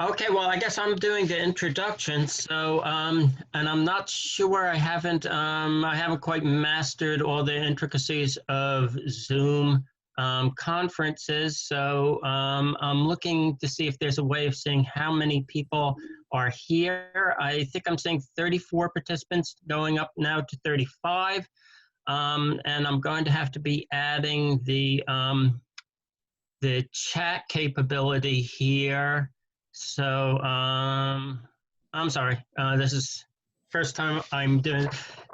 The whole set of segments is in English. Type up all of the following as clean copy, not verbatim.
Okay, well, I guess I'm doing the introduction. So, and I'm not sure. I haven't quite mastered all the intricacies of Zoom conferences. So, I'm looking to see if there's a way of seeing how many people are here. I think I'm seeing 34 participants, going up now to 35. And I'm going to have to be adding the chat capability here. So I'm sorry, this is first time I'm doing.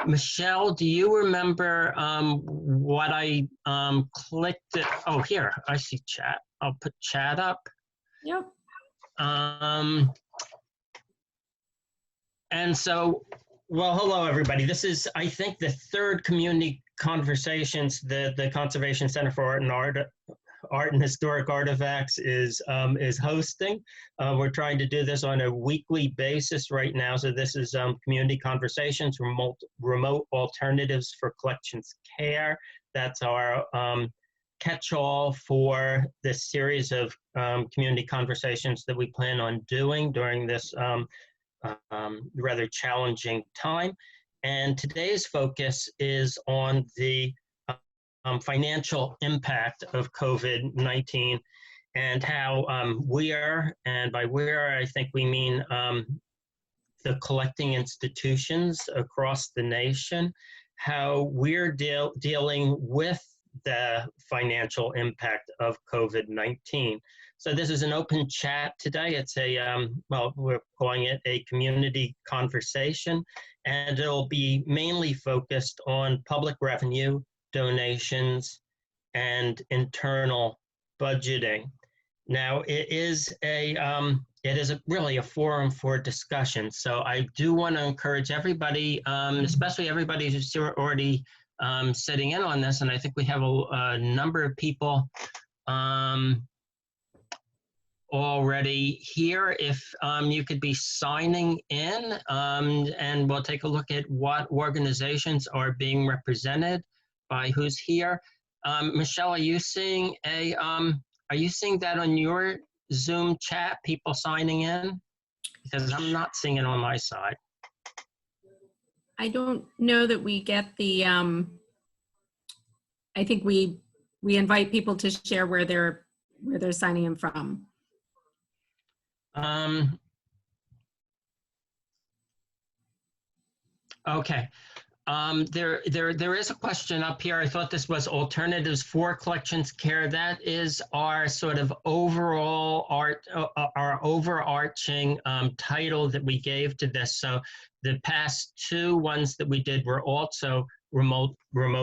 Michelle, do you remember what I clicked? Oh, here, I see chat. I'll put chat up. Yep. And so, well, hello, everybody. This is, I think, the third community conversations that the Conservation Center for Art and Historic Artifacts is hosting. We're trying to do this on a weekly basis right now. So this is Community Conversations, Remote Alternatives for Collections Care. That's our catch-all for this series of community conversations that we plan on doing during this rather challenging time. And today's focus is on the financial impact of COVID-19 and how and by we're, I think we mean the collecting institutions across the nation, how we're dealing with the financial impact of COVID-19. So this is an open chat today. It's a, well, we're calling it a community conversation, and it'll be mainly focused on public revenue, donations, and internal budgeting. Now, it is really a forum for discussion. So I do want to encourage everybody, especially everybody who's already sitting in on this, and I think we have a number of people already here. If you could be signing in, and we'll take a look at what organizations are being represented by who's here. Michelle, are you seeing that on your Zoom chat, people signing in? Because I'm not seeing it on my side. I don't know that we get the, I think we invite people to share where they're signing in from. Okay. There is a question up here. I thought this was alternatives for collections care. That is our sort of overall our overarching title that we gave to this. So the past two ones that we did were also remote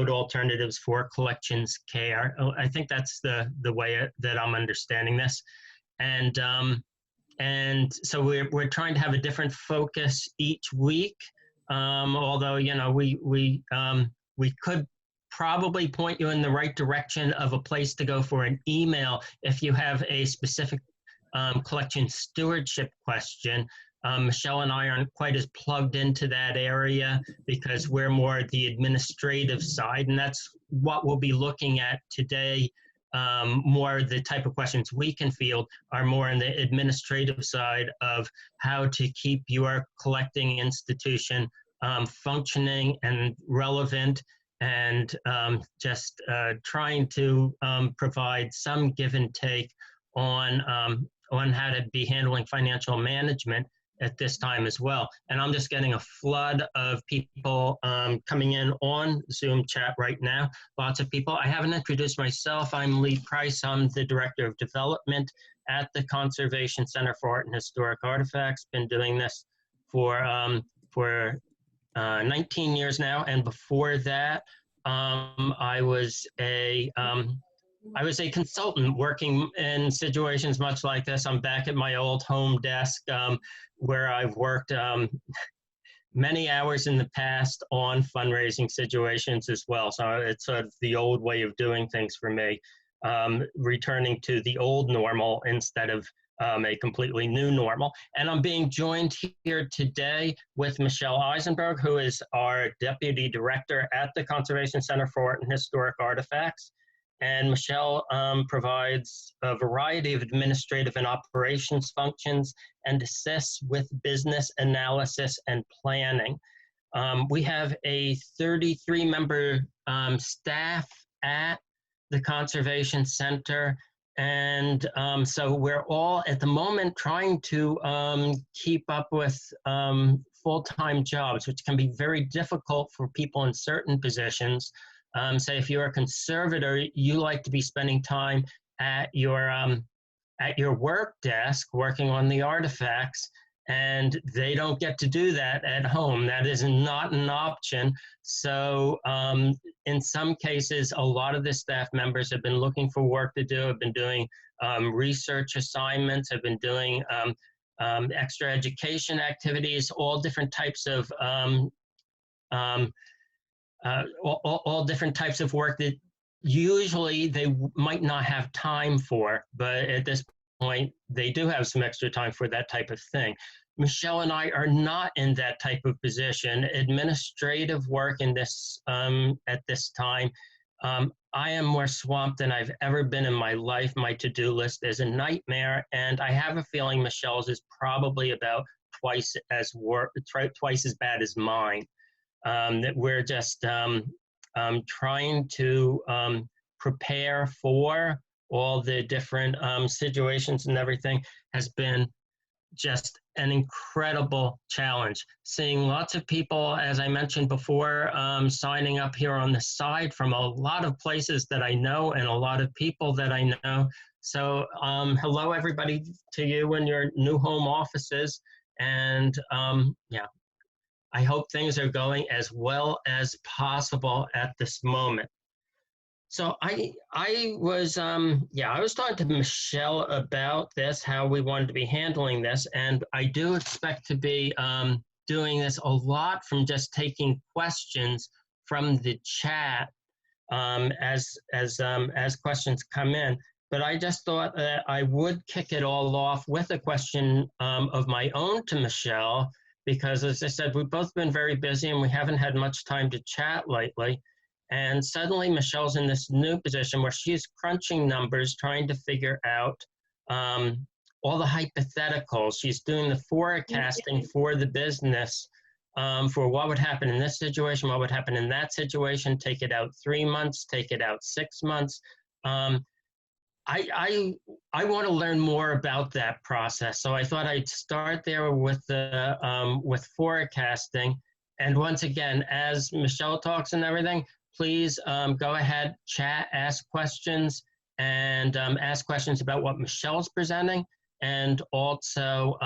alternatives for collections care. I think that's the way that I'm understanding this. And so we're trying to have a different focus each week. Although, you know, we could probably point you in the right direction of a place to go for an email if you have a specific collection stewardship question. Michelle and I aren't quite as plugged into that area because we're more the administrative side, and that's what we'll be looking at today. More the type of questions we can field are more on the administrative side of how to keep your collecting institution functioning and relevant, and just trying to provide some give and take on how to be handling financial management at this time as well. And I'm just getting a flood of people coming in on Zoom chat right now. Lots of people. I haven't introduced myself. I'm Lee Price. I'm the Director of Development at the Conservation Center for Art and Historic Artifacts. Been doing this for 19 years now. And before that, I was a consultant working in situations much like this. I'm back at my old home desk where I've worked many hours in the past on fundraising situations as well. So it's sort of the old way of doing things for me, returning to the old normal instead of a completely new normal. And I'm being joined here today with Michelle Eisenberg, who is our Deputy Director at the Conservation Center for Art and Historic Artifacts. And Michelle provides a variety of administrative and operations functions and assists with business analysis and planning. We have a 33-member staff at the Conservation Center. And so we're all at the moment trying to keep up with full-time jobs, which can be very difficult for people in certain positions. Say if you're a conservator, you like to be spending time at your work desk working on the artifacts, and they don't get to do that at home. That is not an option. So in some cases, a lot of the staff members have been looking for work to do, have been doing research assignments, have been doing extra education activities, all different types of all different types of work that usually they might not have time for, but at this point, they do have some extra time for that type of thing. Michelle and I are not in that type of position. Administrative work in this at this time, I am more swamped than I've ever been in my life. My to-do list is a nightmare, and I have a feeling Michelle's is probably about twice as bad as mine. That we're just trying to prepare for all the different situations and everything has been just an incredible challenge. Seeing lots of people, as I mentioned before, signing up here on the side from a lot of places that I know and a lot of people that I know. So hello everybody to you in your new home offices. And yeah, I hope things are going as well as possible at this moment. So I was talking to Michelle about this, how we wanted to be handling this, and I do expect to be doing this a lot from just taking questions from the chat as questions come in. But I just thought that I would kick it all off with a question of my own to Michelle, because as I said, we've both been very busy and we haven't had much time to chat lately. And suddenly Michelle's in this new position where she's crunching numbers, trying to figure out all the hypotheticals. She's doing the forecasting for the business for what would happen in this situation, what would happen in that situation, take it out 3 months, take it out 6 months. I want to learn more about that process. So I thought I'd start there with the with forecasting. And once again, as Michelle talks and everything, please go ahead, chat, ask questions, and ask questions about what Michelle's presenting, and also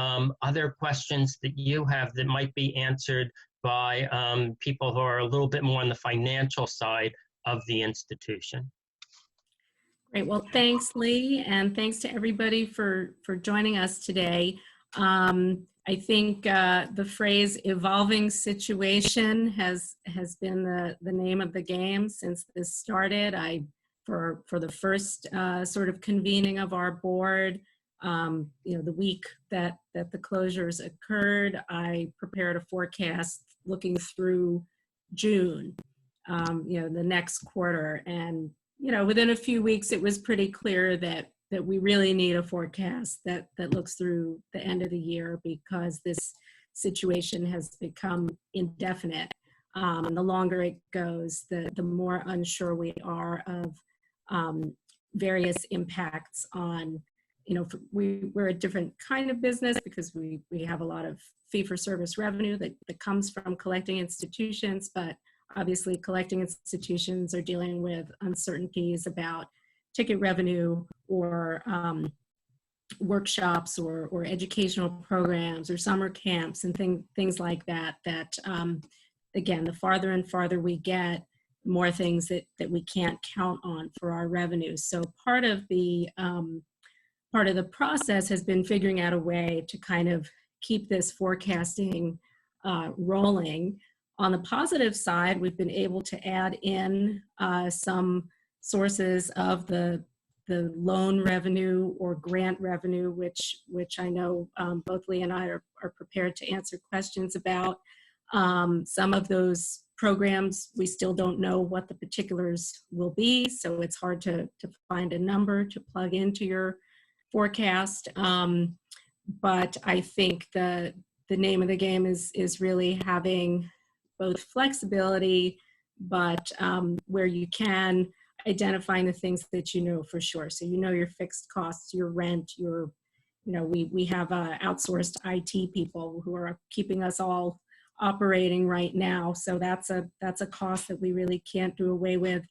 other questions that you have that might be answered by people who are a little bit more on the financial side of the institution. Great. Well, thanks, Lee, and thanks to everybody for joining us today. I think the phrase "evolving situation" has been the name of the game since this started. For the first sort of convening of our board, the week that the closures occurred, I prepared a forecast looking through June, the next quarter, and within a few weeks, it was pretty clear that we really need a forecast that looks through the end of the year, because this situation has become indefinite. And the longer it goes, the more unsure we are of various impacts on, we're a different kind of business because we have a lot of fee-for-service revenue that comes from collecting institutions, but obviously collecting institutions are dealing with uncertainties about ticket revenue or workshops or educational programs or summer camps and things like that, again, the farther and farther we get, the more things that we can't count on for our revenues. So part of the process has been figuring out a way to kind of keep this forecasting rolling. On the positive side, we've been able to add in some sources of the loan revenue or grant revenue, which I know both Lee and I are prepared to answer questions about. Some of those programs, we still don't know what the particulars will be, so it's hard to find a number to plug into your forecast. But I think the name of the game is really having both flexibility, but where you can, identifying the things that you know for sure. So you know your fixed costs, your rent, your, we have outsourced IT people who are keeping us all operating right now. So that's a cost that we really can't do away with.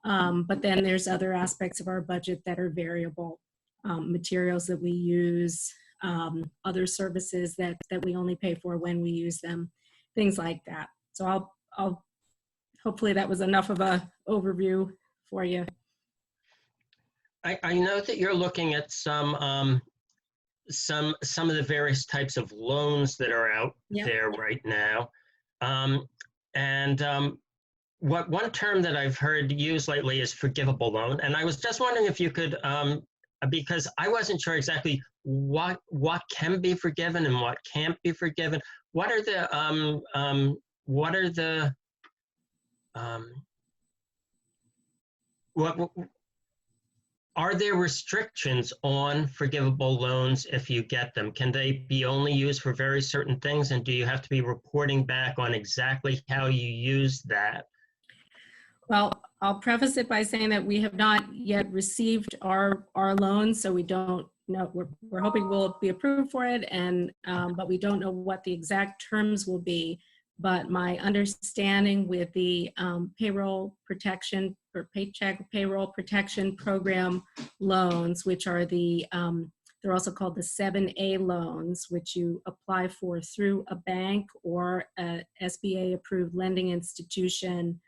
But then there's other aspects of our budget that are variable, materials that we use, other services that we only pay for when we use them, things like that. So I'll hopefully that was enough of a overview for you. I know that you're looking at some of the various types of loans that are out there right now. What one term that I've heard used lately is forgivable loan. And I was just wondering if you could, because I wasn't sure exactly what can be forgiven and what can't be forgiven. What are there restrictions on forgivable loans if you get them? Can they be only used for very certain things? And do you have to be reporting back on exactly how you use that? Well, I'll preface it by saying that we have not yet received our loans, so we don't know. We're hoping we'll be approved for it, and but we don't know what the exact terms will be. But my understanding with the payroll protection or paycheck payroll protection program loans, which are they're also called the 7A loans, which you apply for through a bank or a SBA approved lending institution.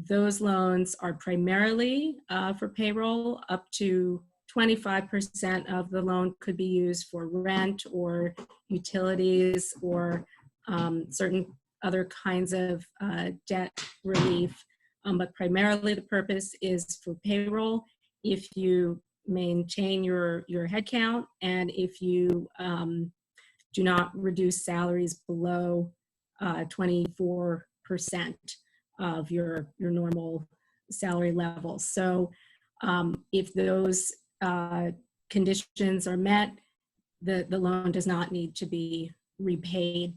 Those loans are primarily for payroll. Up to 25% of the loan could be used for rent or utilities or certain other kinds of debt relief. But primarily the purpose is for payroll. If you maintain your headcount and if you do not reduce salaries below 24% of your normal salary level. So if those conditions are met, the loan does not need to be repaid.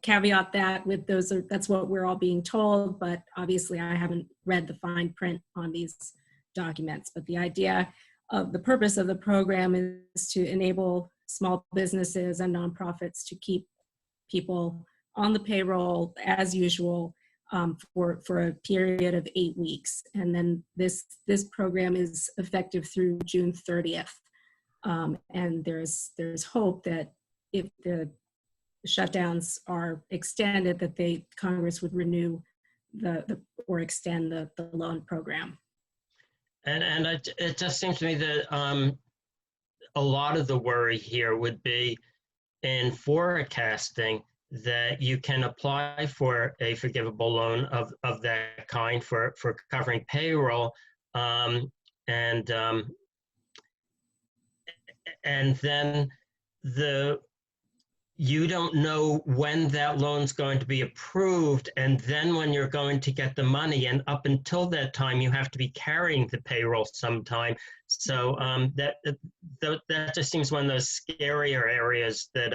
Caveat that with that's what we're all being told, but obviously I haven't read the fine print on these documents. But the idea of the purpose of the program is to enable small businesses and nonprofits to keep people on the payroll as usual for a period of 8 weeks. And then this program is effective through June 30th. And there's hope that if the shutdowns are extended, that Congress would renew or extend the loan program. And it just seems to me that a lot of the worry here would be in forecasting that you can apply for a forgivable loan of that kind for covering payroll, and then you don't know when that loan's going to be approved, and then when you're going to get the money, and up until that time you have to be carrying the payroll sometime. So that just seems one of those scarier areas that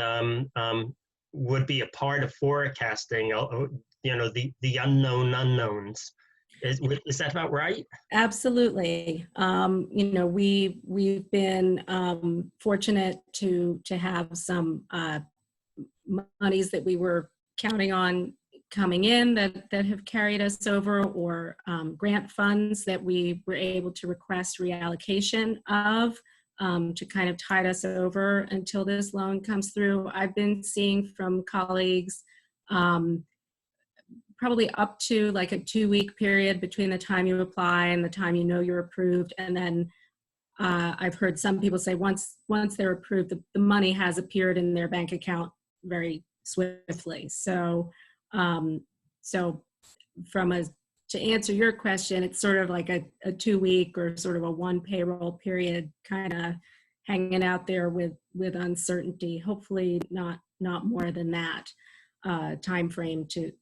would be a part of forecasting, the unknown unknowns. Is that about right? Absolutely. We've been fortunate to have some monies that we were counting on coming in that have carried us over, or grant funds that we were able to request reallocation of to kind of tide us over until this loan comes through. I've been seeing from colleagues probably up to like a 2-week period between the time you apply and the time you know you're approved. And then I've heard some people say once they're approved, the money has appeared in their bank account very swiftly. So to answer your question, it's sort of like a 2-week or sort of a 1 payroll period kind of hanging out there with uncertainty, hopefully not more than that. time frame to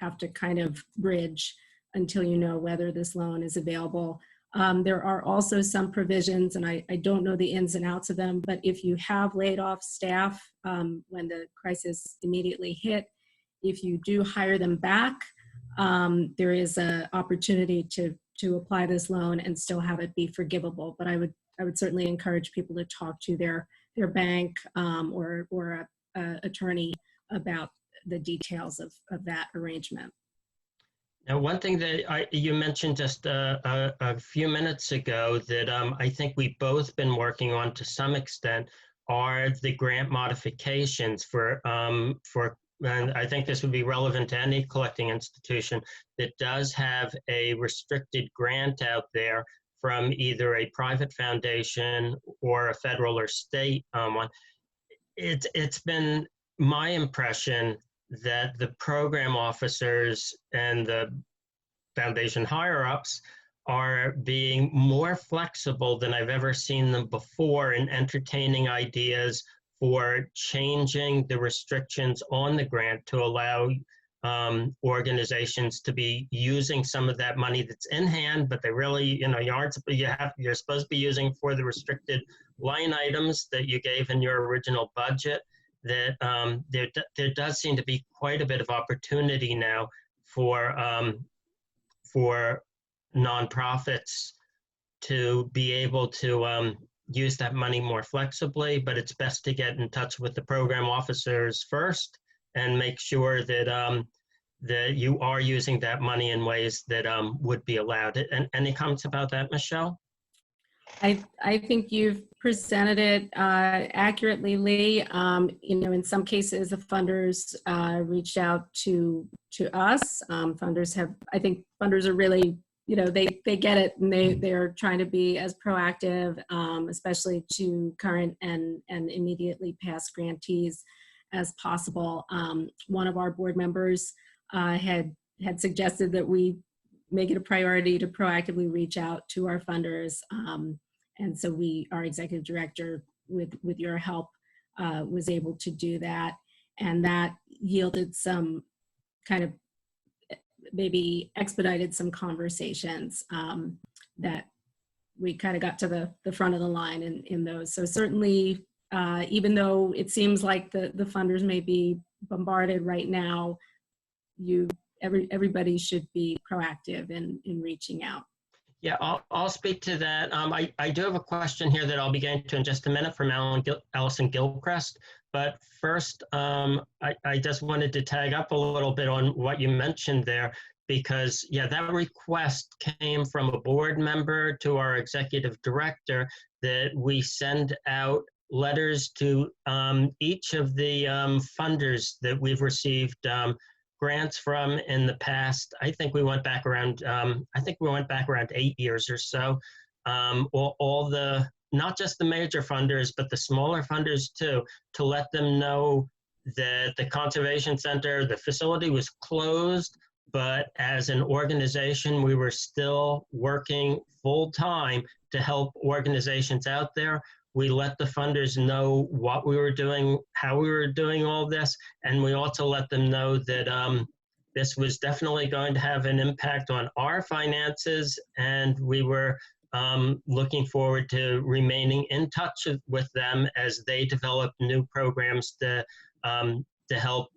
have to kind of bridge until you know whether this loan is available. There are also some provisions, and I don't know the ins and outs of them, but if you have laid off staff when the crisis immediately hit, if you do hire them back, there is an opportunity to apply this loan and still have it be forgivable. But I would certainly encourage people to talk to their bank or a attorney about the details of that arrangement. Now, one thing that you mentioned just a few minutes ago that I think we've both been working on to some extent are the grant modifications and I think this would be relevant to any collecting institution that does have a restricted grant out there from either a private foundation or a federal or state one. It's been my impression that the program officers and the foundation higher-ups are being more flexible than I've ever seen them before in entertaining ideas for changing the restrictions on the grant to allow organizations to be using some of that money that's in hand, but they really, you're supposed to be using for the restricted line items that you gave in your original budget. That there does seem to be quite a bit of opportunity now for nonprofits to be able to use that money more flexibly, but it's best to get in touch with the program officers first and make sure that that you are using that money in ways that would be allowed. And any comments about that, Michelle? I think you've presented it accurately, Lee. In some cases, the funders reached out to us. I think funders are really, they get it, and they're trying to be as proactive, especially to current and immediately past grantees as possible. One of our board members had suggested that we make it a priority to proactively reach out to our funders. And so our executive director, with your help, was able to do that. And that yielded some kind of, maybe expedited some conversations that we kind of got to the front of the line in those. So certainly, even though it seems like the funders may be bombarded right now, everybody should be proactive in reaching out. Yeah, I'll speak to that. I do have a question here that I'll be getting to in just a minute from Allison Gilchrist. But first, I just wanted to tag up a little bit on what you mentioned there, because, yeah, that request came from a board member to our executive director that we send out letters to each of the funders that we've received grants from in the past. I think we went back around 8 years or so. All the, not just the major funders, but the smaller funders too, to let them know that the Conservation Center, the facility was closed, but as an organization, we were still working full time to help organizations out there. We let the funders know what we were doing, how we were doing all this, and we also let them know that this was definitely going to have an impact on our finances, and we were looking forward to remaining in touch with them as they develop new programs to help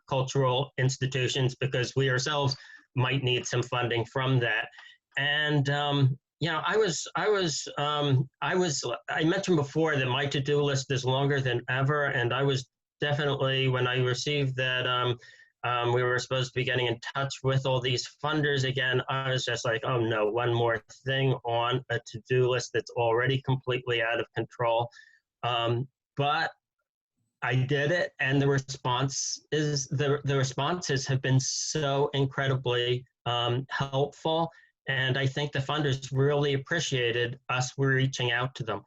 cultural institutions, because we ourselves might need some funding from that. And I mentioned before that my to-do list is longer than ever, and I was definitely, when I received that we were supposed to be getting in touch with all these funders again, I was just like, oh no, one more thing on a to-do list that's already completely out of control. But I did it, and the responses have been so incredibly helpful. And I think the funders really appreciated us reaching out to them.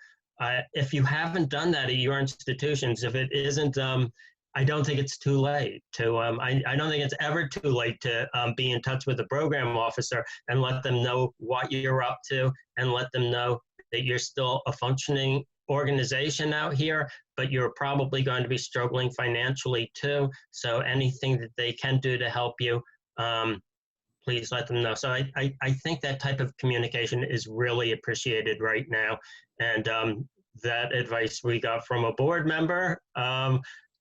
If you haven't done that at your institutions, if it isn't, I don't think it's too late to, I don't think it's ever too late to be in touch with the program officer and let them know what you're up to, and let them know that you're still a functioning organization out here, but you're probably going to be struggling financially too. So anything that they can do to help you, please let them know. So I think that type of communication is really appreciated right now. And that advice we got from a board member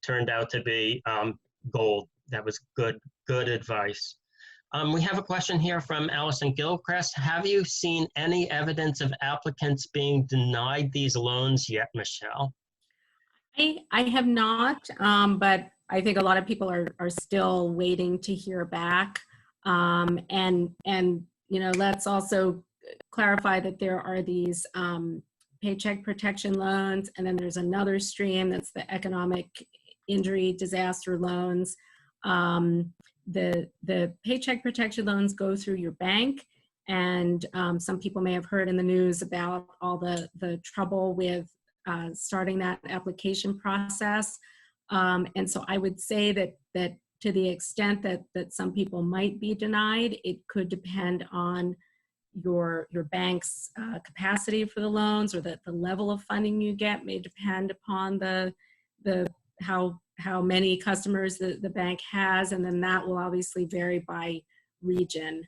turned out to be gold. That was good advice. We have a question here from Allison Gilchrist. Have you seen any evidence of applicants being denied these loans yet, Michelle? I have not, but I think a lot of people are still waiting to hear back. And you know, let's also clarify that there are these paycheck protection loans, and then there's another stream that's the economic injury disaster loans. The paycheck protection loans go through your bank, and some people may have heard in the news about all the trouble with starting that application process. And so I would say that to the extent that some people might be denied, it could depend on your bank's capacity for the loans, or the level of funding you get may depend upon how many customers the bank has, and then that will obviously vary by region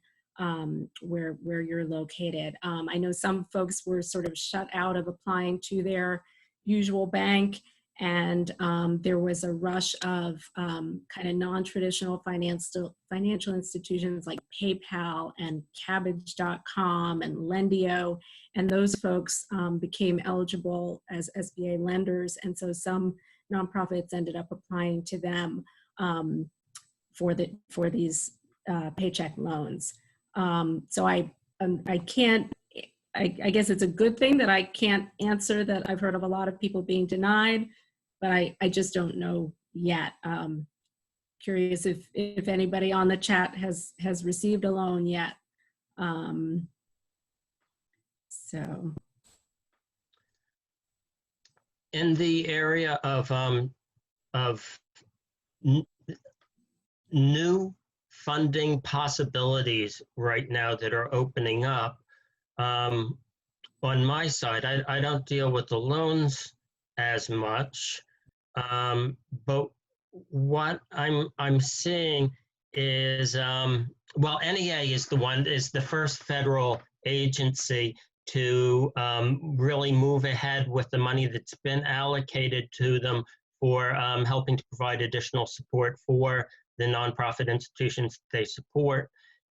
where you're located. I know some folks were sort of shut out of applying to their usual bank, and there was a rush of kind of non-traditional financial institutions like PayPal and Cabbage.com and Lendio, and those folks became eligible as SBA lenders, and so some nonprofits ended up applying to them for these paycheck loans. So I can't. I guess it's a good thing that I can't answer that I've heard of a lot of people being denied, but I just don't know yet. Curious if anybody on the chat has received a loan yet. So. In the area of new funding possibilities right now that are opening up, on my side, I don't deal with the loans as much, but what I'm seeing is, well, NEA is the first federal agency to really move ahead with the money that's been allocated to them for helping to provide additional support for the nonprofit institutions they support.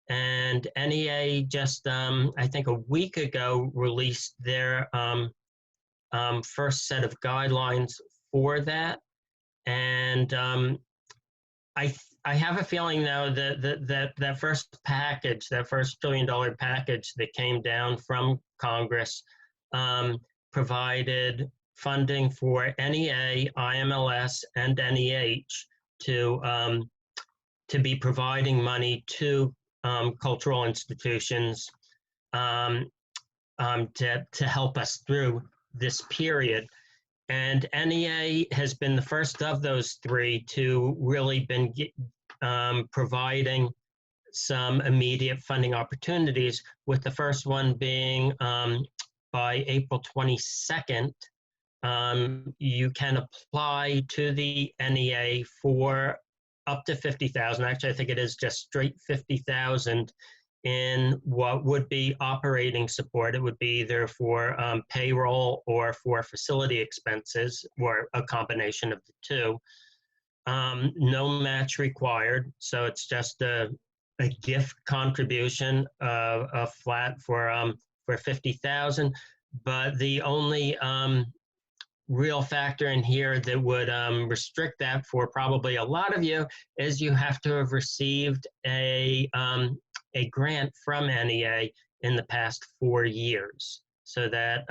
And NEA just, I think a week ago, released their first set of guidelines for that. And I have a feeling now that first package, that first $1 trillion package that came down from Congress, provided funding for NEA, IMLS, and NEH to be providing money to cultural institutions to help us through this period. And NEA has been the first of those three to really been providing some immediate funding opportunities, with the first one being by April 22nd, you can apply to the NEA for up to $50,000. Actually, I think it is just straight $50,000 in what would be operating support. It would be either for payroll or for facility expenses, or a combination of the two. No match required, so it's just a gift contribution, a flat for $50,000. But the only real factor in here that would restrict that for probably a lot of you is you have to have received a grant from NEA in the past 4 years. So that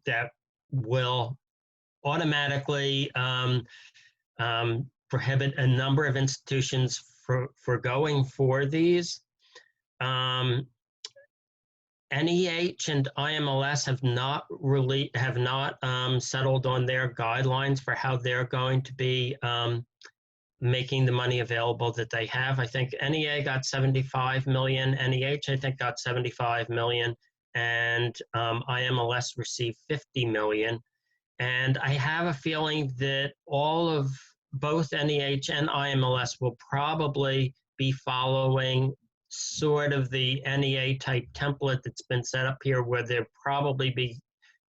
that will automatically prohibit a number of institutions for going for these. NEH and IMLS have not settled on their guidelines for how they're going to be making the money available that they have. I think NEA got 75 million, NEH I think got 75 million, and IMLS received 50 million. And I have a feeling that all of both NEH and IMLS will probably be following sort of the NEA type template that's been set up here, where they'll probably be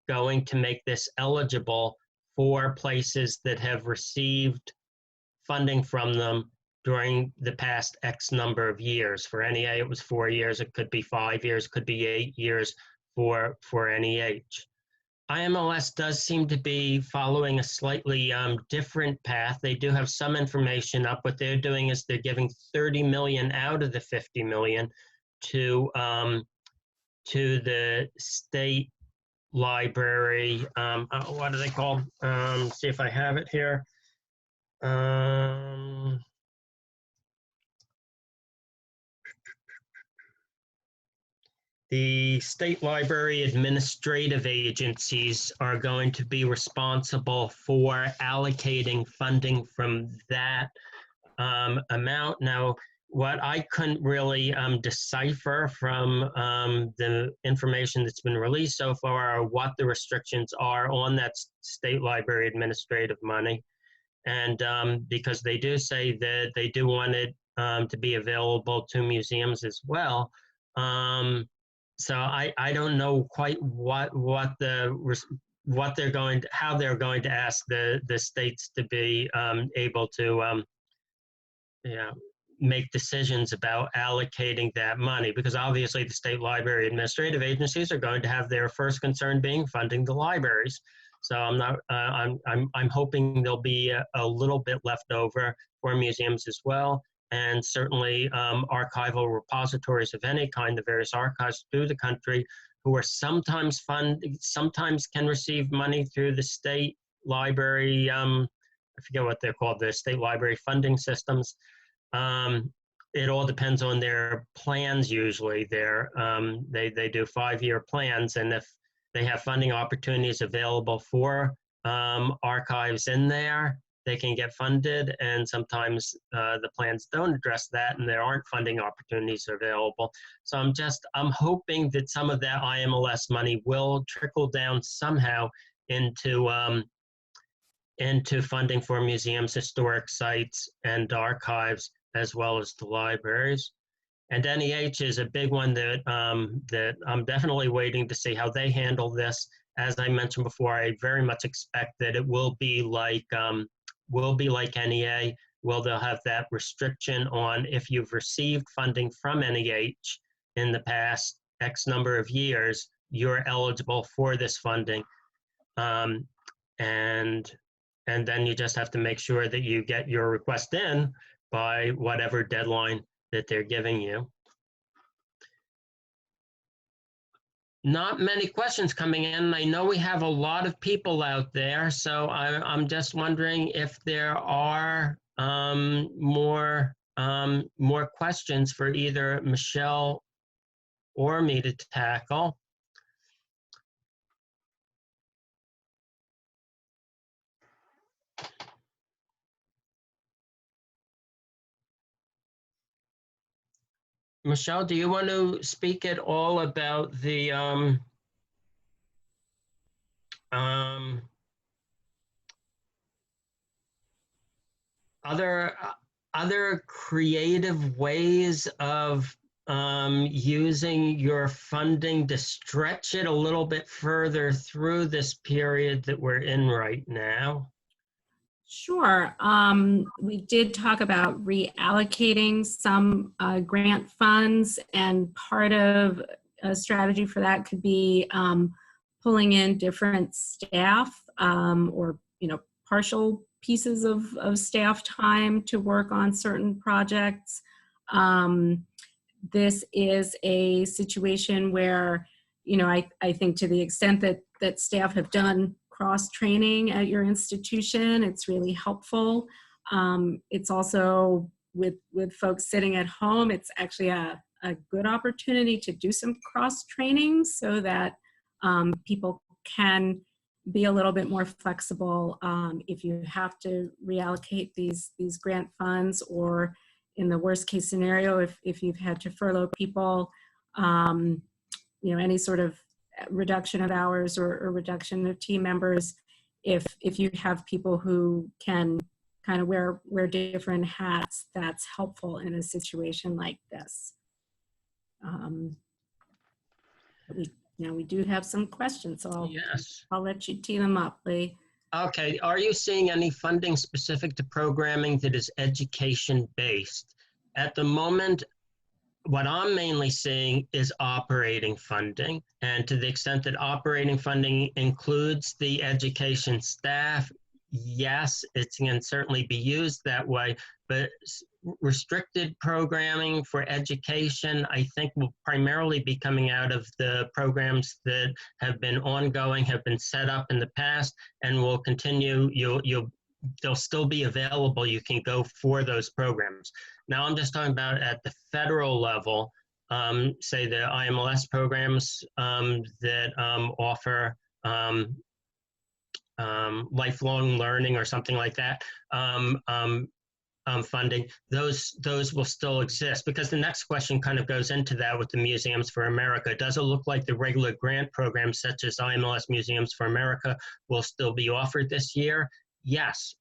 going to make this eligible for places that have received funding from them during the past X number of years. For NEA, it was 4 years. It could be 5 years, could be 8 years for NEH. IMLS does seem to be following a slightly different path. They do have some information up. What they're doing is they're giving 30 million out of the 50 million to the state library. What are they called? See if I have it here. The state library administrative agencies are going to be responsible for allocating funding from that amount. Now, what I couldn't really decipher from the information that's been released so far are what the restrictions are on that state library administrative money. And because they do say that they do want it to be available to museums as well. So I don't know quite how they're going to ask the states to be able to make decisions about allocating that money, because obviously the state library administrative agencies are going to have their first concern being funding the libraries. So I'm hoping there'll be a little bit left over for museums as well. And certainly archival repositories of any kind, the various archives through the country, who are sometimes can receive money through the state library, I forget what they're called, the state library funding systems. It all depends on their plans usually. They do 5-year plans, and if they have funding opportunities available for archives in there, they can get funded, and sometimes the plans don't address that and there aren't funding opportunities available. So I'm hoping that some of that IMLS money will trickle down somehow into funding for museums, historic sites, and archives, as well as the libraries. And NEH is a big one that I'm definitely waiting to see how they handle this. As I mentioned before, I very much expect that it will be like NEA. Well, they'll have that restriction on if you've received funding from NEH in the past X number of years, you're eligible for this funding. And then you just have to make sure that you get your request in by whatever deadline that they're giving you. Not many questions coming in. I know we have a lot of people out there, so I'm just wondering if there are more questions for either Michelle or me to tackle. Michelle, do you want to speak at all about the other creative ways of using your funding to stretch it a little bit further through this period that we're in right now? Sure. We did talk about reallocating some grant funds, and part of a strategy for that could be pulling in different staff or partial pieces of staff time to work on certain projects. This is a situation where I think to the extent that staff have done cross-training at your institution, it's really helpful. It's also with folks sitting at home, it's actually a good opportunity to do some cross-training so that people can be a little bit more flexible if you have to reallocate these grant funds, or in the worst case scenario, if you've had to furlough people, any sort of reduction of hours or reduction of team members, if you have people who can kind of wear different hats, that's helpful in a situation like this. We do have some questions, so I'll let you tee them up, Lee. Okay, are you seeing any funding specific to programming that is education-based? At the moment, what I'm mainly seeing is operating funding, and to the extent that operating funding includes the education staff, yes, it can certainly be used that way, but restricted programming for education, I think, will primarily be coming out of the programs that have been ongoing, have been set up in the past, and will continue. They'll still be available. You can go for those programs. Now, I'm just talking about at the federal level, say the IMLS programs that offer lifelong learning or something like that. Funding, those will still exist, because the next question kind of goes into that with the Museums for America. Does it look like the regular grant programs such as IMLS Museums for America will still be offered this year? Yes,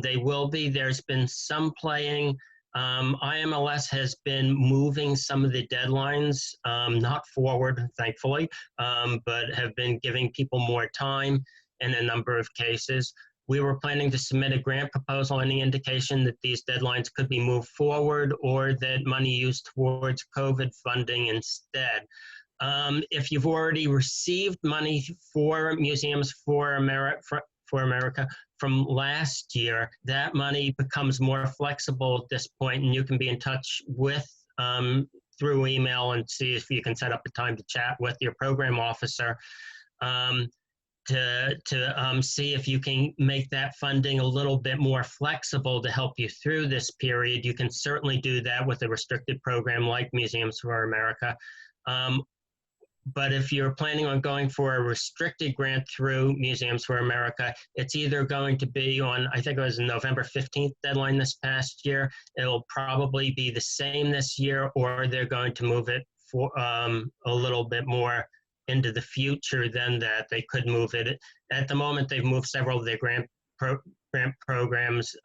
they will be. There's been some playing. IMLS has been moving some of the deadlines, not forward, thankfully, but have been giving people more time in a number of cases. We were planning to submit a grant proposal. Any indication that these deadlines could be moved forward, or that money used towards COVID funding instead. If you've already received money for Museums for America from last year, that money becomes more flexible at this point, and you can be in touch with through email and see if you can set up a time to chat with your program officer. To see if you can make that funding a little bit more flexible to help you through this period. You can certainly do that with a restricted program like Museums for America. But if you're planning on going for a restricted grant through Museums for America, it's either going to be on, I think it was a November 15th deadline this past year. It'll probably be the same this year, or they're going to move it for a little bit more into the future than that. They could move it. At the moment, they've moved several of their grant programs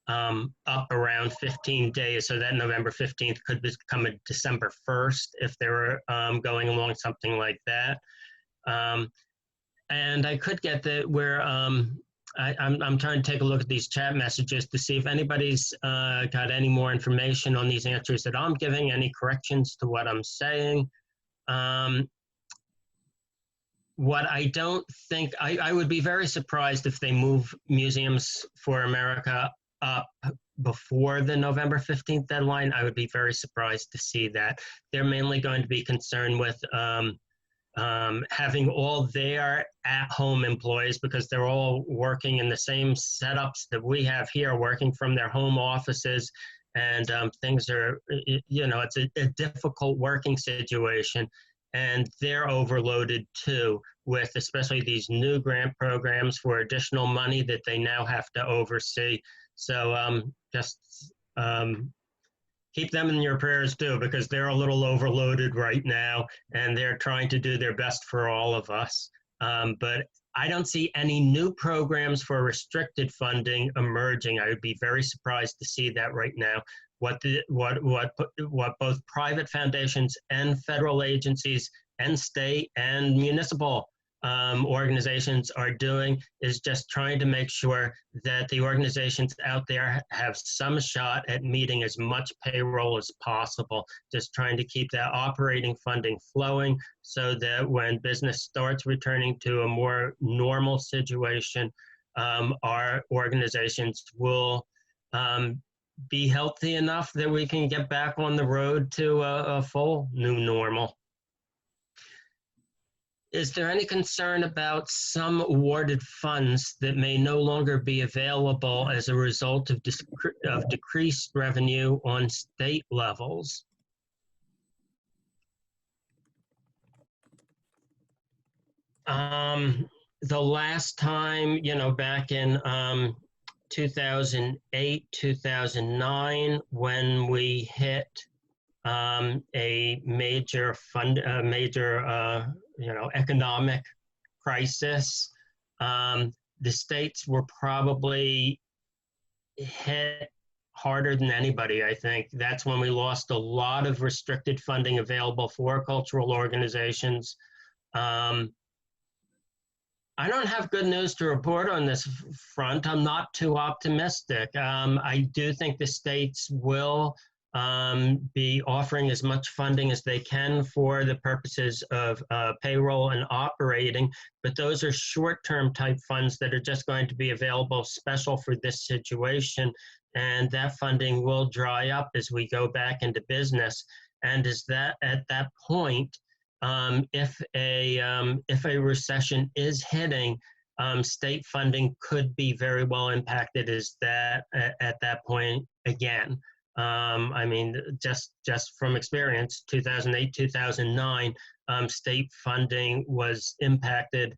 up around 15 days. So that November 15th could become a December 1st if they were going along something like that. And I could get that where I'm trying to take a look at these chat messages to see if anybody's got any more information on these answers that I'm giving, any corrections to what I'm saying. What I don't think, I would be very surprised if they move Museums for America up before the November 15th deadline. I would be very surprised to see that. They're mainly going to be concerned with having all their at-home employees, because they're all working in the same setups that we have here, working from their home offices, and things are, it's a difficult working situation. And they're overloaded too, with especially these new grant programs for additional money that they now have to oversee. So just keep them in your prayers too, because they're a little overloaded right now, and they're trying to do their best for all of us. But I don't see any new programs for restricted funding emerging. I would be very surprised to see that right now. What both private foundations and federal agencies and state and municipal organizations are doing is just trying to make sure that the organizations out there have some shot at meeting as much payroll as possible, just trying to keep that operating funding flowing so that when business starts returning to a more normal situation, our organizations will be healthy enough that we can get back on the road to a full new normal. Is there any concern about some awarded funds that may no longer be available as a result of decreased revenue on state levels? The last time, back in 2008, 2009, when we hit a major economic crisis. The states were probably hit harder than anybody, I think. That's when we lost a lot of restricted funding available for cultural organizations. I don't have good news to report on this front. I'm not too optimistic. I do think the states will be offering as much funding as they can for the purposes of payroll and operating, but those are short-term type funds that are just going to be available special for this situation, and that funding will dry up as we go back into business. And is that at that point, if a recession is hitting, state funding could be very well impacted at that point again. I mean, just from experience, 2008, 2009, state funding was impacted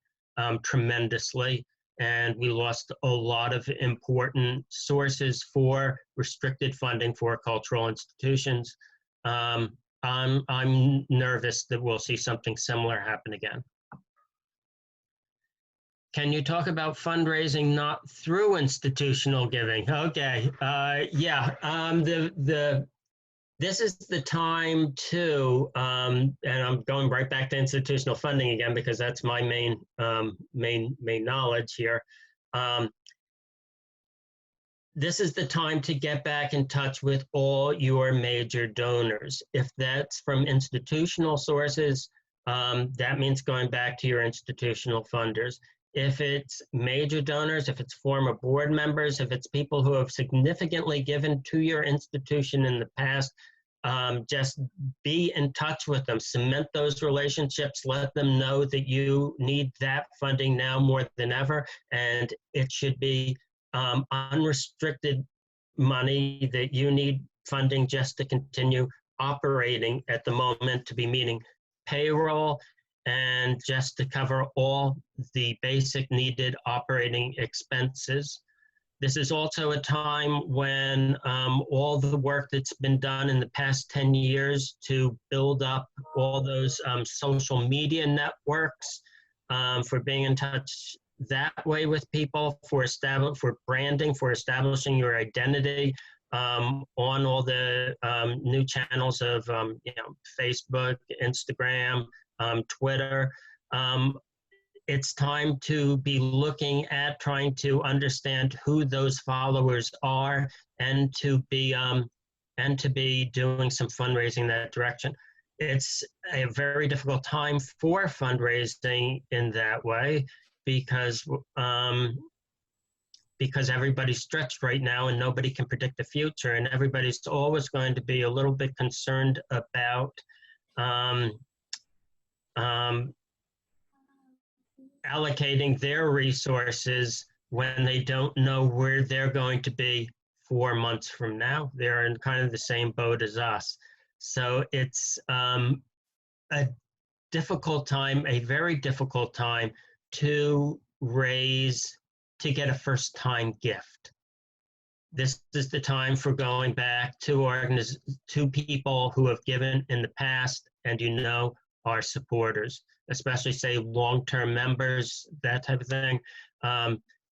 tremendously, and we lost a lot of important sources for restricted funding for cultural institutions. I'm nervous that we'll see something similar happen again. Can you talk about fundraising not through institutional giving? Okay, this is the time to, and I'm going right back to institutional funding again because that's my main knowledge here. This is the time to get back in touch with all your major donors. If that's from institutional sources, that means going back to your institutional funders. If it's major donors, if it's former board members, if it's people who have significantly given to your institution in the past, just be in touch with them, cement those relationships, let them know that you need that funding now more than ever, and it should be unrestricted money that you need funding just to continue operating at the moment, to be meeting payroll and just to cover all the basic needed operating expenses. This is also a time when all the work that's been done in the past 10 years to build up all those social media networks, for being in touch that way with people, for branding, for establishing your identity on all the new channels of Facebook, Instagram, Twitter. It's time to be looking at trying to understand who those followers are, and to be doing some fundraising in that direction. It's a very difficult time for fundraising in that way, because everybody's stretched right now and nobody can predict the future, and everybody's always going to be a little bit concerned about allocating their resources when they don't know where they're going to be 4 months from now. They're in kind of the same boat as us. So it's a difficult time, a very difficult time to get a first-time gift. This is the time for going back to people who have given in the past and are supporters, especially say long-term members, that type of thing.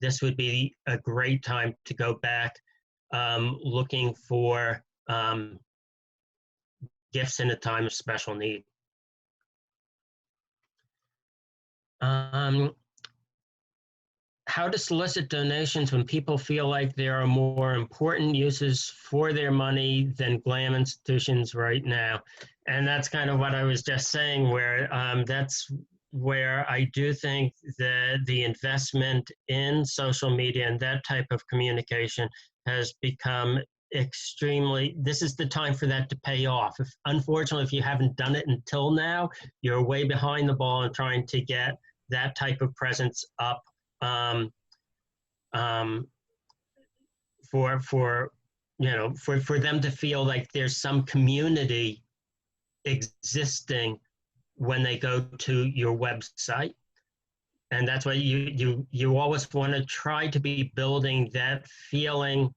This would be a great time to go back looking for gifts in a time of special need. How to solicit donations when people feel like there are more important uses for their money than glam institutions right now. And that's kind of what I was just saying, where that's where I do think that the investment in social media and that type of communication has become this is the time for that to pay off. Unfortunately, if you haven't done it until now, you're way behind the ball in trying to get that type of presence up for them to feel like there's some community existing when they go to your website. And that's why you always want to try to be building that feeling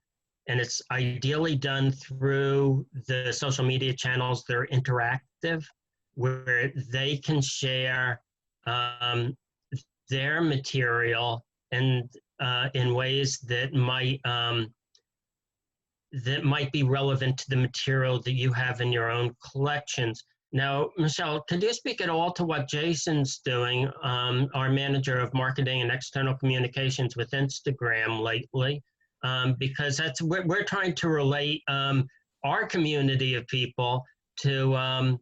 and it's ideally done through the social media channels that are interactive, where they can share their material and in ways that might be relevant to the material that you have in your own collections. Now, Michelle, could you speak at all to what Jason's doing, our manager of marketing and external communications with Instagram lately? Because we're trying to relate our community of people to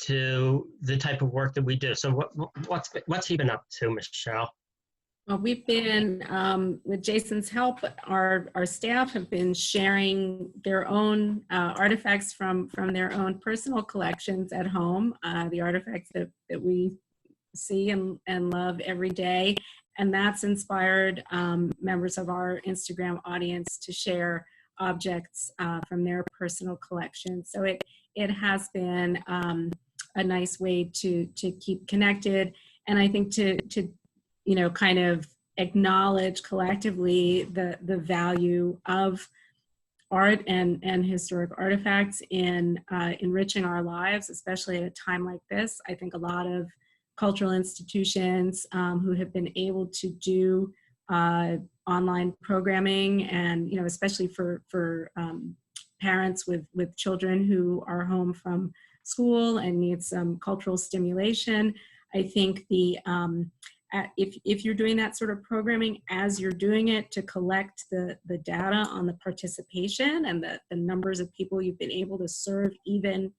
the type of work that we do. So what's he been up to, Michelle? Well, we've been, with Jason's help, our staff have been sharing their own artifacts from their own personal collections at home, the artifacts that we see and love every day. And that's inspired members of our Instagram audience to share objects from their personal collection. So it has been a nice way to keep connected. And I think to kind of acknowledge collectively the value of art and historic artifacts in enriching our lives, especially at a time like this. I think a lot of cultural institutions who have been able to do online programming, and especially for parents with children who are home from school and need some cultural stimulation. I think if you're doing that sort of programming, as you're doing it, to collect the data on the participation and the numbers of people you've been able to serve even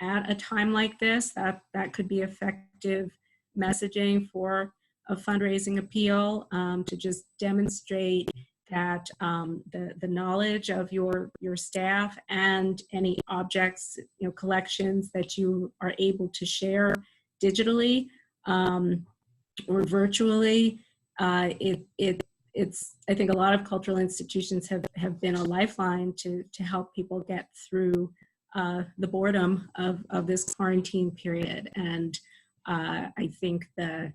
at a time like this, that could be effective messaging for a fundraising appeal, to just demonstrate that the knowledge of your staff and any objects, collections that you are able to share digitally or virtually, it's I think a lot of cultural institutions have been a lifeline to help people get through the boredom of this quarantine period. And I think to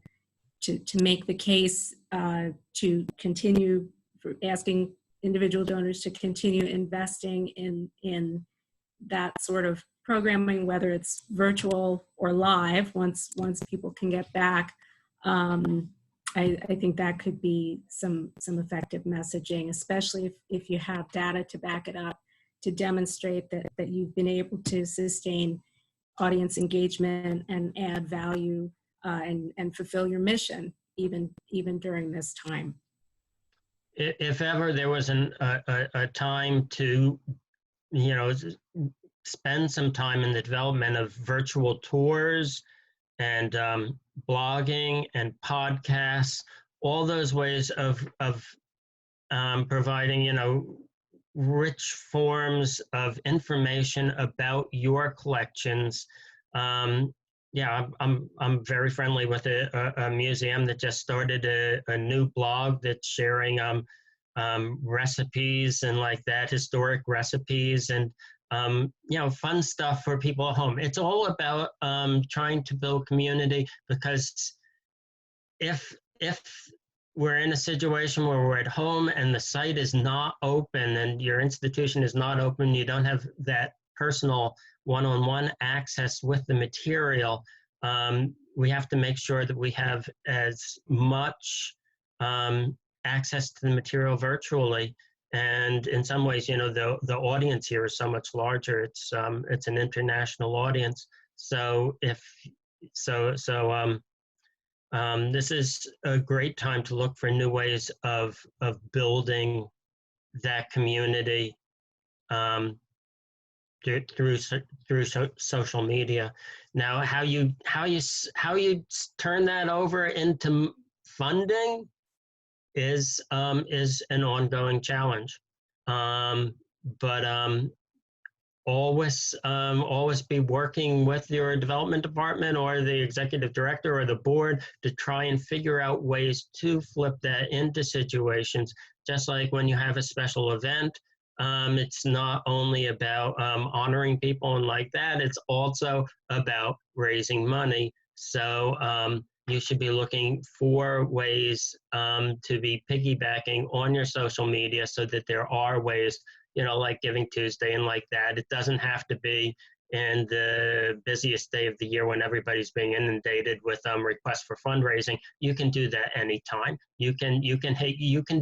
make the case to continue for asking individual donors to continue investing in that sort of programming, whether it's virtual or live, once people can get back. I think that could be some effective messaging, especially if you have data to back it up, to demonstrate that you've been able to sustain audience engagement and add value and fulfill your mission even during this time. If ever there was a time to, spend some time in the development of virtual tours and blogging and podcasts, all those ways of providing, rich forms of information about your collections. Yeah, I'm very friendly with a museum that just started a new blog that's sharing recipes and like that, historic recipes and fun stuff for people at home. It's all about trying to build community, because if we're in a situation where we're at home and the site is not open and your institution is not open, you don't have that personal one-on-one access with the material, we have to make sure that we have as much access to the material virtually. And in some ways, the audience here is so much larger. It's an international audience. So this is a great time to look for new ways of building that community through social media. Now, how you turn that over into funding is an ongoing challenge, but always be working with your development department or the executive director or the board to try and figure out ways to flip that into situations. Just like when you have a special event, it's not only about honoring people and like that, it's also about raising money. So you should be looking for ways to be piggybacking on your social media so that there are ways like Giving Tuesday and like that. It doesn't have to be in the busiest day of the year when everybody's being inundated with requests for fundraising. You can do that anytime. You can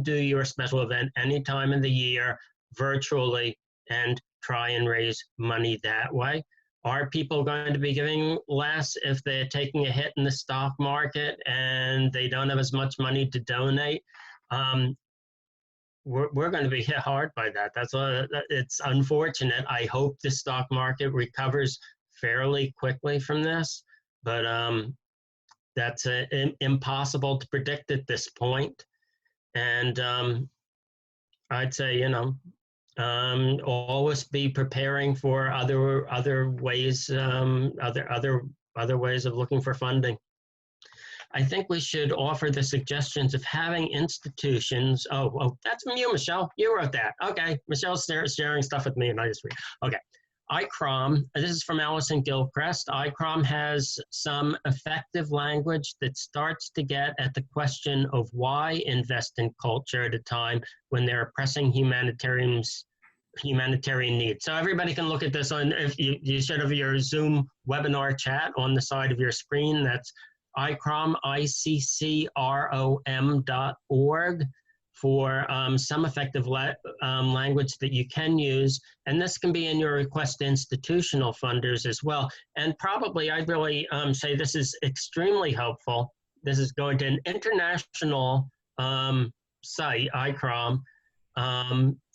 do your special event any time of the year virtually and try and raise money that way. Are people going to be giving less if they're taking a hit in the stock market and they don't have as much money to donate? We're going to be hit hard by that. It's unfortunate. I hope the stock market recovers fairly quickly from this, but that's impossible to predict at this point. And I'd say, always be preparing for other ways, other ways of looking for funding. I think we should offer the suggestions of having institutions. Oh, that's from you, Michelle. You wrote that. Okay, Michelle's sharing stuff with me, and I just read. Okay, ICROM. This is from Allison Gilchrist. ICROM has some effective language that starts to get at the question of why invest in culture at a time when there are pressing humanitarian needs. So everybody can look at this on. If you should have your Zoom webinar chat on the side of your screen. That's ICROM, ICCROM.org for some effective language that you can use. And this can be in your request to institutional funders as well. And probably I'd really say this is extremely helpful. This is going to an international site, ICROM,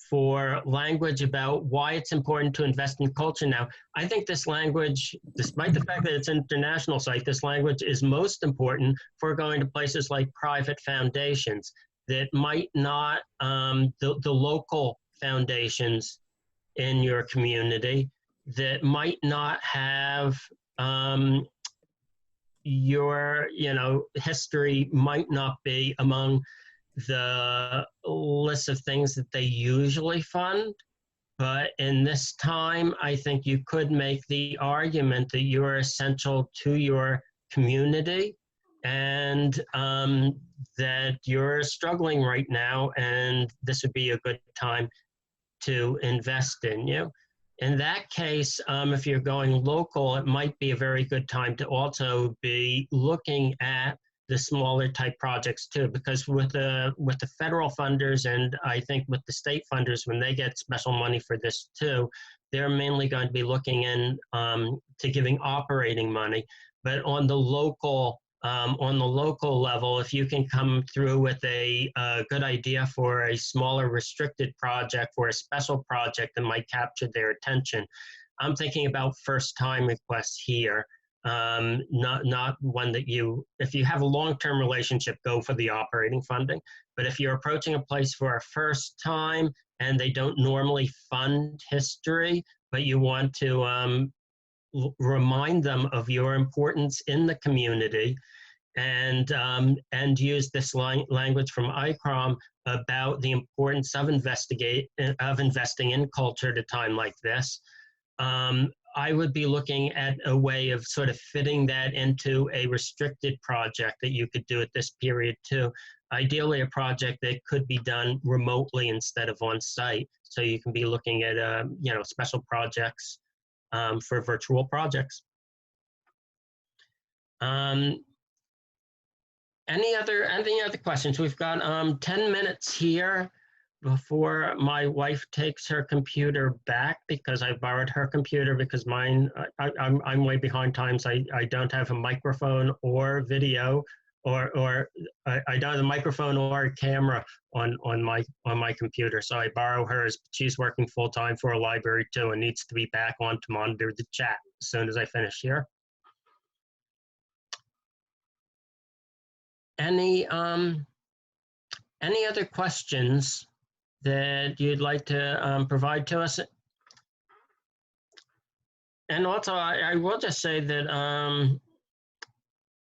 for language about why it's important to invest in culture now. I think this language, despite the fact that it's an international site, this language is most important for going to places like private foundations that might not, the local foundations in your community that might not have your, history might not be among the list of things that they usually fund. But in this time, I think you could make the argument that you're essential to your community and that you're struggling right now, and this would be a good time to invest in you. In that case, if you're going local, it might be a very good time to also be looking at the smaller type projects too, because with the federal funders and I think with the state funders, when they get special money for this too, they're mainly going to be looking in to giving operating money. But on the local level, if you can come through with a good idea for a smaller restricted project or a special project that might capture their attention, I'm thinking about first time requests here. Not one that if you have a long-term relationship, go for the operating funding. But if you're approaching a place for a first time and they don't normally fund history, but you want to remind them of your importance in the community and use this language from ICROM about the importance of investing in culture at a time like this. I would be looking at a way of sort of fitting that into a restricted project that you could do at this period too. Ideally, a project that could be done remotely instead of on site. So you can be looking at special projects for virtual projects. Any other questions? We've got 10 minutes here before my wife takes her computer back, because I borrowed her computer because mine, I'm way behind times. I don't have a microphone or video, or I don't have a microphone or a camera on my computer. So I borrow hers. She's working full time for a library too, and needs to be back on to monitor the chat as soon as I finish here. Any other questions that you'd like to provide to us? And also, I will just say that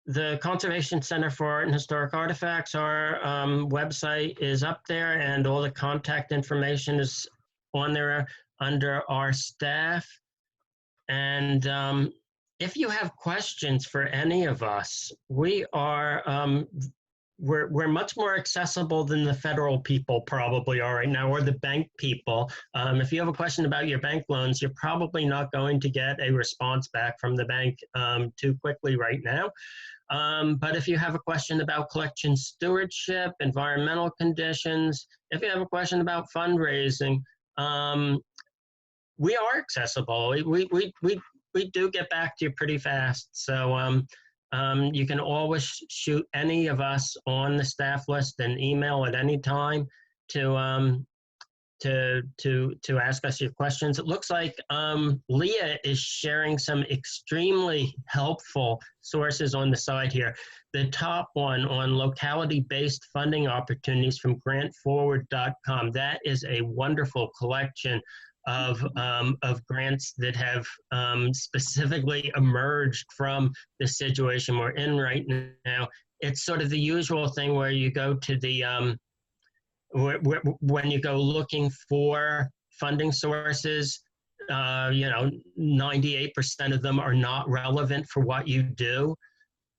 the Conservation Center for Art and Historic Artifacts, our website is up there, and all the contact information is on there under our staff. And if you have questions for any of us, we are we're much more accessible than the federal people probably are right now, or the bank people. If you have a question about your bank loans, you're probably not going to get a response back from the bank too quickly right now. But if you have a question about collection stewardship, environmental conditions, if you have a question about fundraising, we are accessible. We do get back to you pretty fast. So you can always shoot any of us on the staff list an email at any time to ask us your questions. It looks like Leah is sharing some extremely helpful sources on the side here. The top one on locality-based funding opportunities from grantforward.com. That is a wonderful collection of grants that have specifically emerged from the situation we're in right now. It's sort of the usual thing where you go to the when you go looking for funding sources, 98% of them are not relevant for what you do.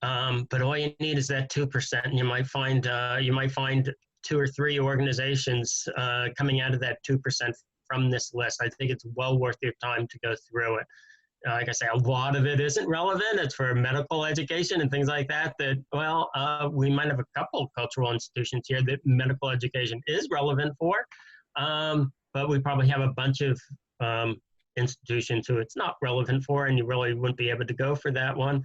But all you need is that 2%, and you might find 2 or 3 organizations coming out of that 2% from this list. I think it's well worth your time to go through it. Like I say, a lot of it isn't relevant. It's for medical education and things like that, we might have a couple cultural institutions here that medical education is relevant for, but we probably have a bunch of institutions who it's not relevant for, and you really wouldn't be able to go for that one.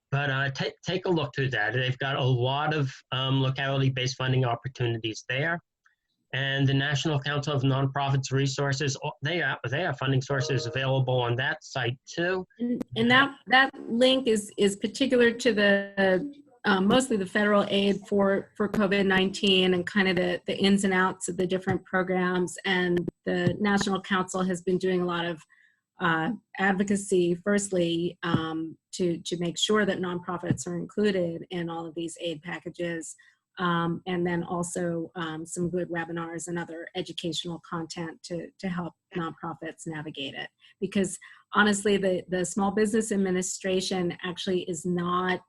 But take a look through that. They've got a lot of locality-based funding opportunities there. And the National Council of Nonprofits Resources, they have funding sources available on that site too. And that link is particular to the mostly the federal aid for COVID-19 and kind of the ins and outs of the different programs. And the National Council has been doing a lot of advocacy, firstly, to make sure that nonprofits are included in all of these aid packages. And then also some good webinars and other educational content to help nonprofits navigate it. Because honestly, the Small Business Administration actually is not,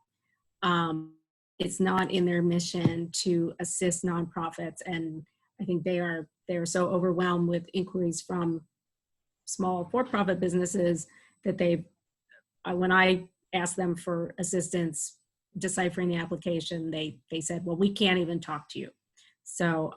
it's not in their mission to assist nonprofits. And I think they are so overwhelmed with inquiries from small for-profit businesses that when I asked them for assistance deciphering the application, they said, well, we can't even talk to you. So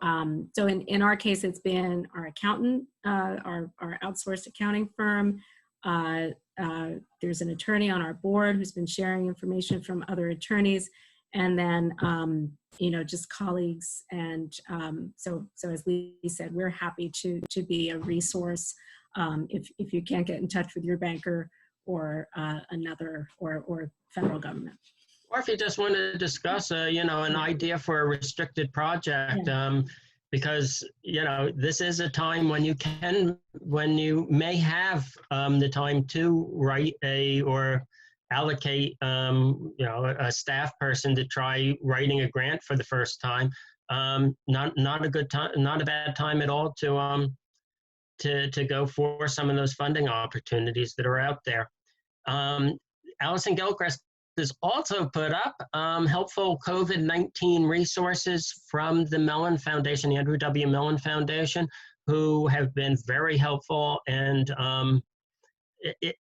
so in our case, it's been our accountant, our outsourced accounting firm. There's an attorney on our board who's been sharing information from other attorneys, and then just colleagues. And so as Lee said, we're happy to be a resource if you can't get in touch with your banker or another or federal government. Or if you just want to discuss, an idea for a restricted project, because, this is a time when you may have the time to write or allocate, a staff person to try writing a grant for the first time. Not a good time, not a bad time at all to go for some of those funding opportunities that are out there. Allison Gilchrist has also put up helpful COVID-19 resources from the Mellon Foundation, the Andrew W. Mellon Foundation, who have been very helpful. And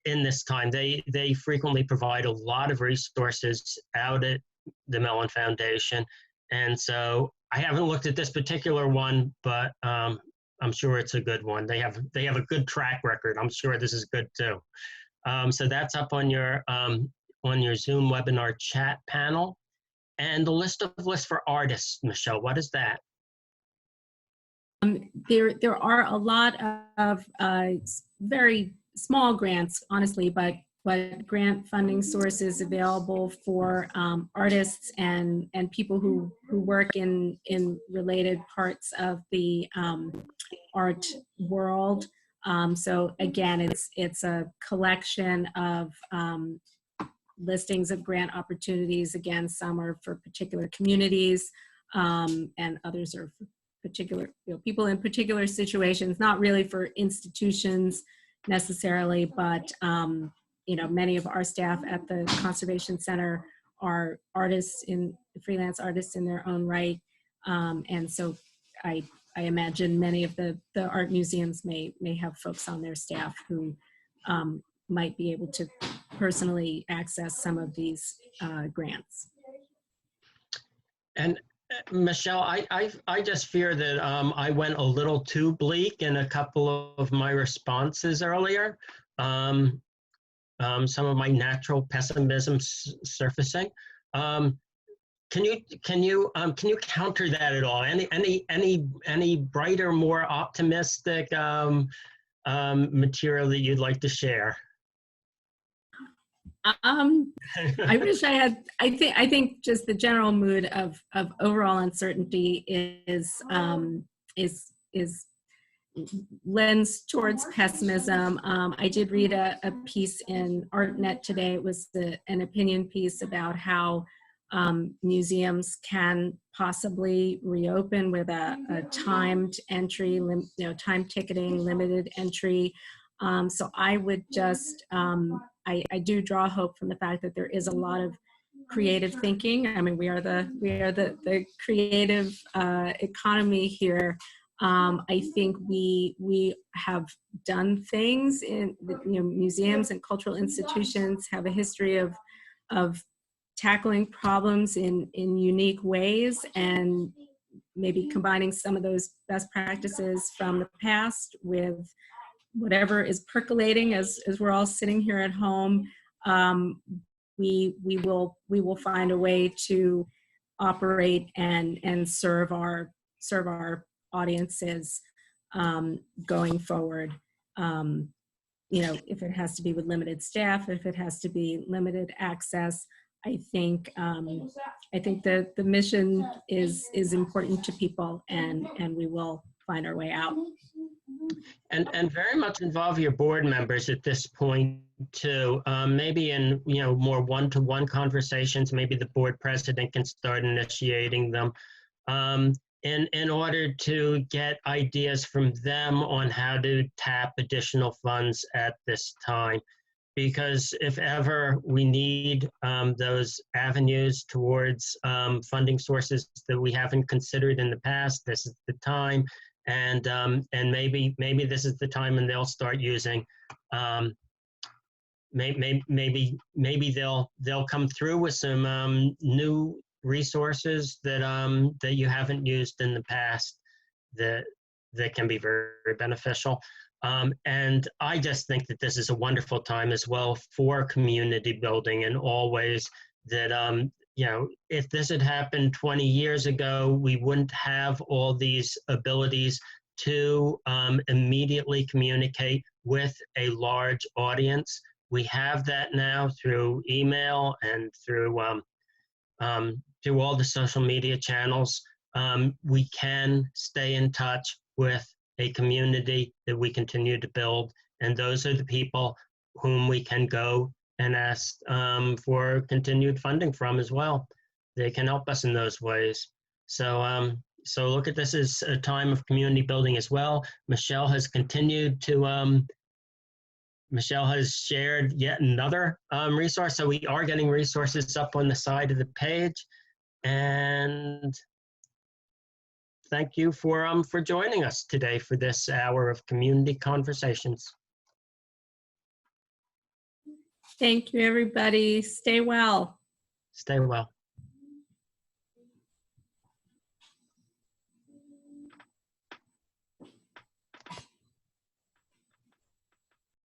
in this time, they frequently provide a lot of resources out at the Mellon Foundation. And so I haven't looked at this particular one, but I'm sure it's a good one. They have a good track record. I'm sure this is good too. So that's up on your Zoom webinar chat panel. And the list for artists, Michelle, what is that? There are a lot of very small grants, honestly, but grant funding sources available for artists and people who work in related parts of the art world. So again, it's a collection of listings of grant opportunities. Again, some are for particular communities, and others are for particular people in particular situations, not really for institutions necessarily, but many of our staff at the Conservation Center are artists freelance artists in their own right. And so I imagine many of the art museums may have folks on their staff who might be able to personally access some of these grants. And Michelle, I just fear that I went a little too bleak in a couple of my responses earlier. Some of my natural pessimism surfacing. Can you counter that at all? Any brighter, more optimistic material that you'd like to share? I wish I had. I think just the general mood of overall uncertainty is lends towards pessimism. I did read a piece in ArtNet today. It was an opinion piece about how museums can possibly reopen with a timed entry, time ticketing, limited entry. So I would just, I do draw hope from the fact that there is a lot of creative thinking. I mean, we are the creative economy here. I think we have done things in museums and cultural institutions have a history of tackling problems in unique ways, and maybe combining some of those best practices from the past with whatever is percolating as we're all sitting here at home. We will find a way to operate and serve our audiences going forward. If it has to be with limited staff, if it has to be limited access, I think the mission is important to people, and we will find our way out. And very much involve your board members at this point too. Maybe in more one-to-one conversations, maybe the board president can start initiating them. In order to get ideas from them on how to tap additional funds at this time. Because if ever we need those avenues towards funding sources that we haven't considered in the past, this is the time. And maybe this is the time when they'll start using. Maybe they'll come through with some new resources that you haven't used in the past that can be very, very beneficial. And I just think that this is a wonderful time as well for community building in all ways that, if this had happened 20 years ago, we wouldn't have all these abilities to immediately communicate with a large audience. We have that now through email and through all the social media channels. We can stay in touch with a community that we continue to build, and those are the people whom we can go and ask for continued funding from as well. They can help us in those ways. So look at this as a time of community building as well. Michelle has continued to, Michelle has shared yet another resource. So we are getting resources up on the side of the page. And thank you for joining us today for this hour of community conversations. Thank you, everybody. Stay well. Stay well.